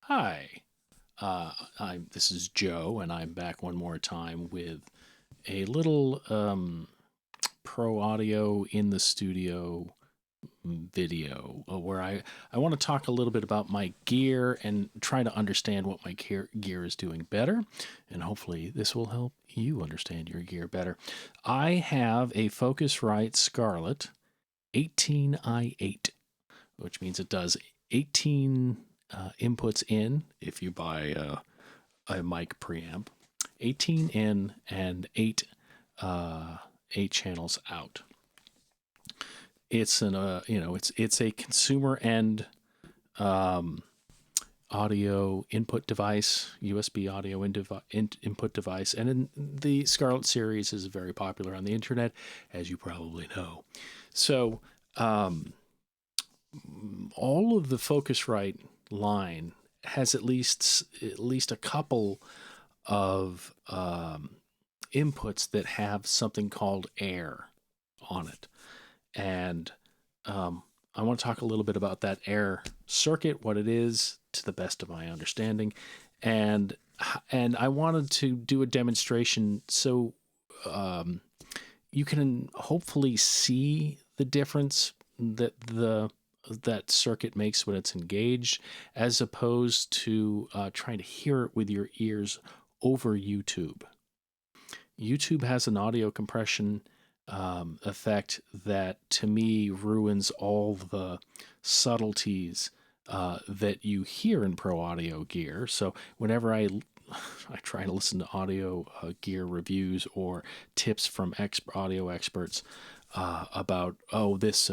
Hi, this is Joe, and I'm back one more time with a little pro audio in the studio video where I want to talk a little bit about my gear and try to understand what my gear is doing better, and hopefully this will help you understand your gear better. I have a Focusrite Scarlett 18i8, which means it does 18 inputs in if you buy a mic preamp, 18 in and uh, 8 channels out. It's an it's a consumer end um, audio input device, USB audio input device, and the Scarlett series is very popular on the internet, as you probably know. So all of the Focusrite line has at least a couple of inputs that have something called air on it, and I want to talk a little bit about that air circuit, what it is, to the best of my understanding, and I wanted to do a demonstration so you can hopefully see the difference that circuit makes when it's engaged, as opposed to trying to hear it with your ears over YouTube. YouTube has an audio compression effect that to me ruins all the subtleties that you hear in pro audio gear. So whenever I try to listen to audio gear reviews or tips from audio experts about this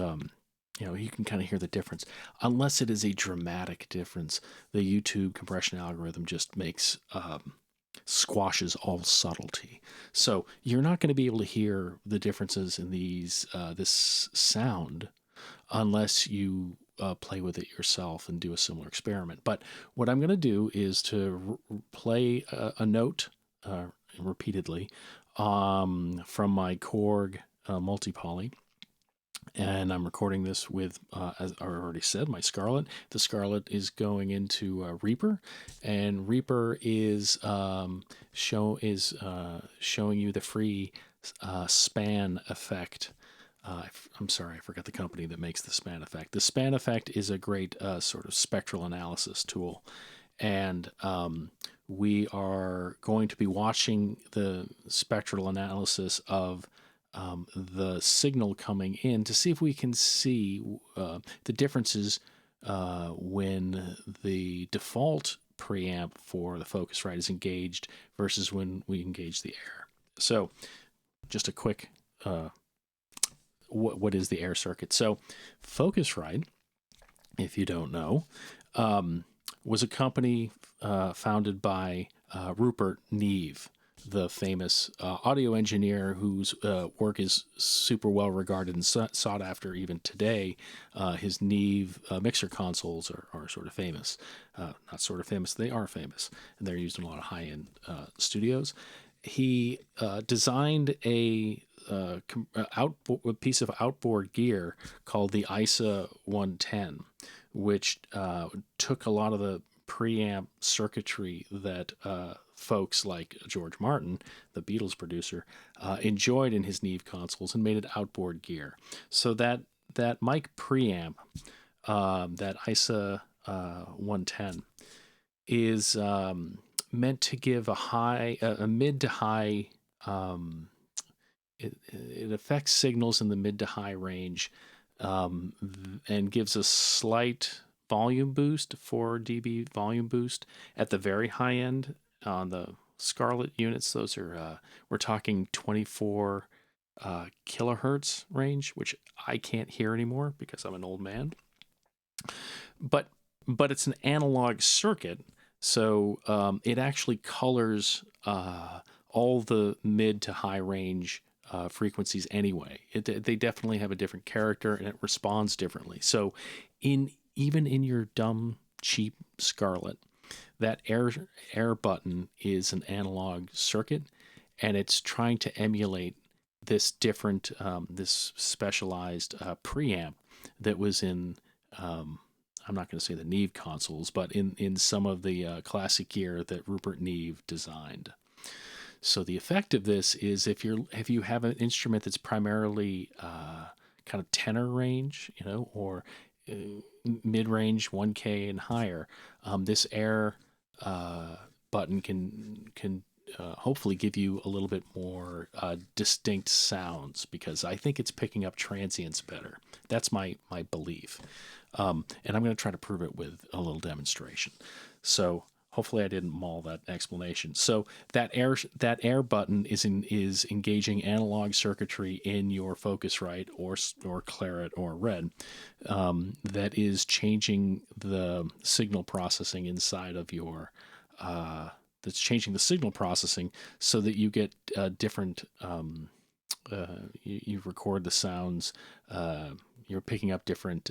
you can kind of hear the difference. Unless it is a dramatic difference, the YouTube compression algorithm just makes squashes all subtlety. So you're not going to be able to hear the differences in this sound unless you play with it yourself and do a similar experiment. But what I'm going to do is to play a note repeatedly from my Korg multi-poly, and I'm recording this with, as I already said, my Scarlett. The Scarlett is going into Reaper, and Reaper is showing you the free span effect. I'm sorry, I forgot the company that makes the span effect. The span effect is a great sort of spectral analysis tool, and we are going to be watching the spectral analysis of the signal coming in to see if we can see the differences when the default preamp for the Focusrite is engaged versus when we engage the air. So, just a quick what is the air circuit? So, Focusrite, if you don't know, was a company founded by Rupert Neve, the famous audio engineer whose work is super well regarded and sought after even today. His Neve mixer consoles are sort of famous. Not sort of famous, they are famous, and they're used in a lot of high-end studios. He designed a piece of outboard gear called the ISA 110, which took a lot of the preamp circuitry that folks like George Martin, the Beatles producer, enjoyed in his Neve consoles and made it outboard gear. So that mic preamp, that ISA 110, is meant to give a mid to high. It affects signals in the mid to high range, and gives a slight volume boost, 4 dB volume boost at the very high end. On the Scarlett units, those are we're talking 24 kilohertz range, which I can't hear anymore because I'm an old man. But it's an analog circuit, so it actually colors all the mid to high range frequencies anyway. They definitely have a different character, and it responds differently. So even in your dumb cheap Scarlett, that air button is an analog circuit, and it's trying to emulate this this specialized preamp that was in I'm not going to say the Neve consoles, but in some of the classic gear that Rupert Neve designed. So the effect of this is if you have an instrument that's primarily kind of tenor range, or mid range 1K and higher, this air button can hopefully give you a little bit more distinct sounds, because I think it's picking up transients better. That's my belief, and I'm going to try to prove it with a little demonstration. So hopefully I didn't maul that explanation. So that air button is engaging analog circuitry in your Focusrite or Claret or Red, that is changing the signal processing inside of your that's changing the signal processing so that you get different. You record the sounds. You're picking up different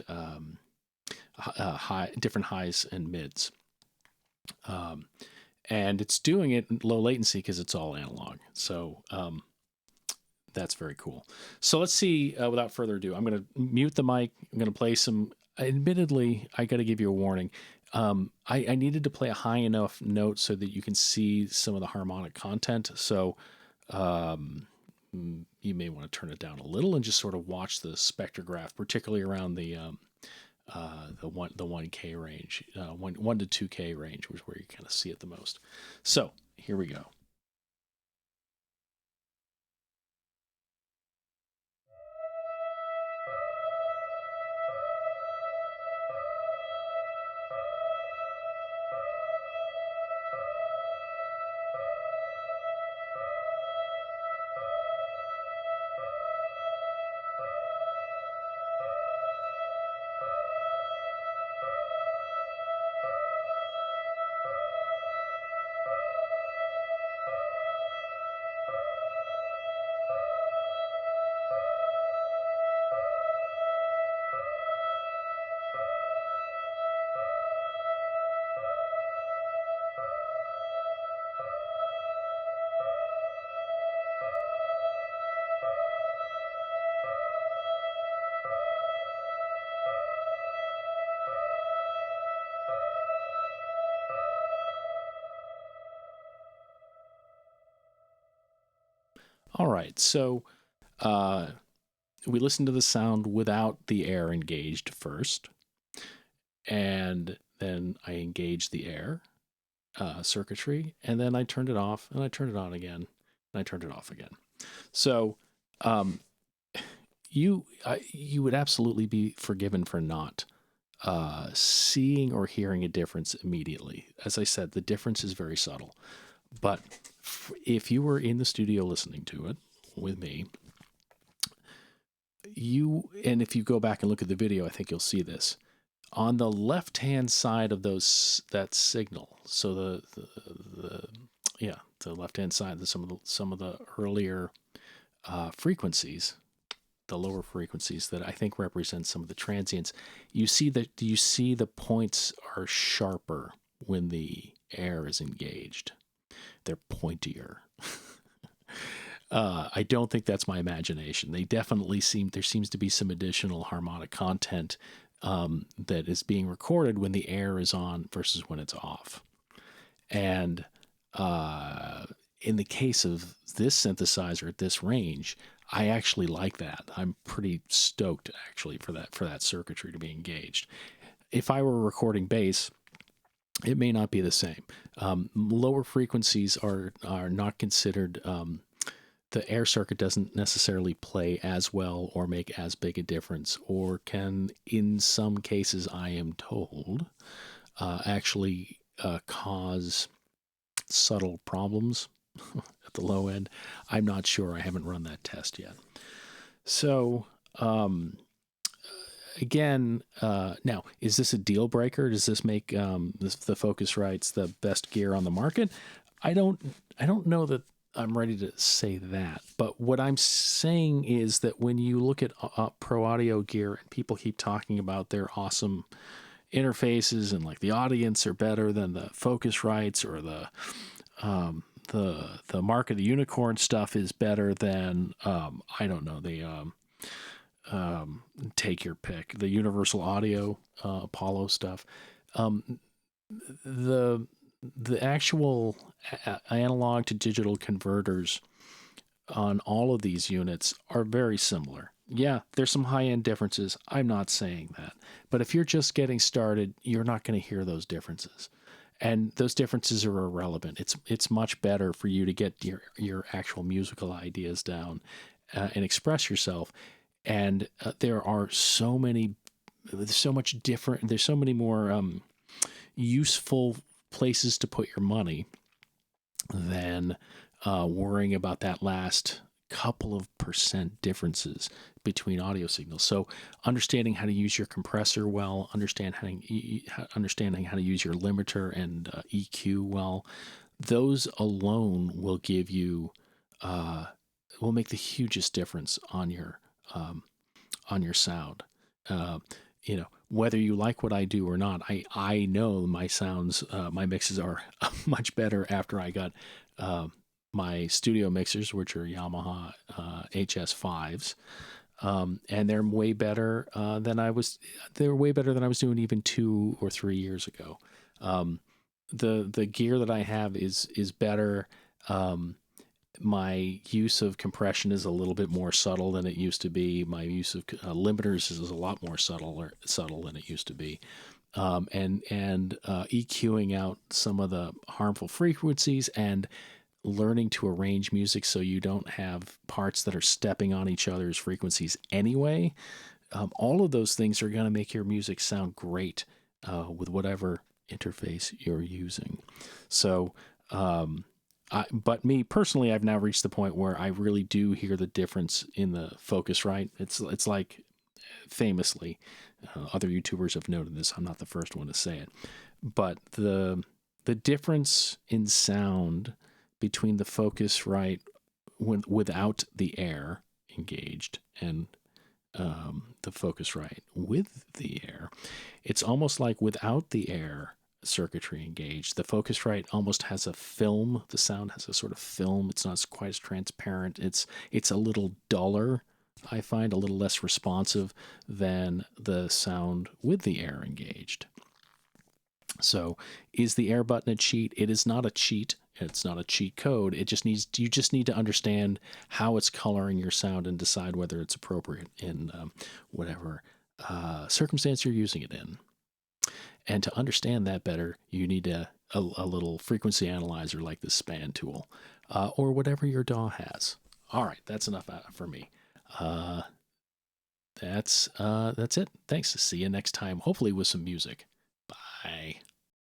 different highs and mids. And it's doing it in low latency because it's all analog. So that's very cool. So let's see, without further ado, I'm going to mute the mic. I'm going to play some, admittedly, I got to give you a warning. I needed to play a high enough note so that you can see some of the harmonic content. So you may want to turn it down a little and just sort of watch the spectrograph, particularly around the 1K range, 1 to 2K range was where you kind of see it the most. So here we go. All right, so we listened to the sound without the air engaged first, and then I engaged the air circuitry, and then I turned it off, and I turned it on again, and I turned it off again. So you would absolutely be forgiven for not seeing or hearing a difference immediately. As I said, the difference is very subtle. But if you were in the studio listening to it with me, and if you go back and look at the video, I think you'll see this. On the left-hand side of that signal, so the left-hand side, some of the earlier frequencies, the lower frequencies that I think represent some of the transients, you see the points are sharper when the air is engaged. They're pointier. I don't think that's my imagination. They definitely there seems to be some additional harmonic content that is being recorded when the air is on versus when it's off. And in the case of this synthesizer at this range, I actually like that. I'm pretty stoked actually for that circuitry to be engaged. If I were recording bass, it may not be the same. Lower frequencies are not considered. The air circuit doesn't necessarily play as well or make as big a difference, or can, in some cases, I am told, actually cause subtle problems at the low end. I'm not sure. I haven't run that test yet. So again, now, is this a deal breaker? Does this make the Focusrite's the best gear on the market? I don't know that I'm ready to say that. But what I'm saying is that when you look at pro audio gear and people keep talking about their awesome interfaces and like the audience are better than the Focusrites, or the Mark of the Unicorn stuff is better than I don't know, take your pick. The Universal Audio Apollo stuff. Um, the the actual analog to digital converters on all of these units are very similar. Yeah, there's some high end differences. I'm not saying that. But if you're just getting started, you're not going to hear those differences. And those differences are irrelevant. It's much better for you to get your actual musical ideas down and express yourself. And there are so many, there's so much different, there's so many more useful places to put your money than worrying about that last couple of percent differences between audio signals. So understanding how to use your compressor well, understanding how to use your limiter and EQ well, those alone will give you will make the hugest difference on your sound. Uh, whether you like what I do or not, I know my sounds, my mixes are much better after I got my studio mixers, which are Yamaha HS5s, and they're way better than I was. They're way better than I was doing even 2 or 3 years ago. The gear that I have is better. My use of compression is a little bit more subtle than it used to be. My use of limiters is a lot more subtle than it used to be. And EQing out some of the harmful frequencies and learning to arrange music so you don't have parts that are stepping on each other's frequencies anyway. All of those things are going to make your music sound great with whatever interface you're using. So, but me personally, I've now reached the point where I really do hear the difference in the Focusrite. It's like famously, other YouTubers have noted this. I'm not the first one to say it, but the difference in sound between the Focusrite without the air engaged and the Focusrite with the air, it's almost like without the air circuitry engaged, the Focusrite almost has a film. The sound has a sort of film. It's not quite as transparent. It's a little duller. I find a little less responsive than the sound with the air engaged. So, is the air button a cheat? It is not a cheat. It's not a cheat code. You just need to understand how it's coloring your sound and decide whether it's appropriate in whatever circumstance you're using it in. And to understand that better, you need a little frequency analyzer like the span tool or whatever your DAW has. All right, that's enough for me. That's it. Thanks. See you next time, hopefully with some music. Bye.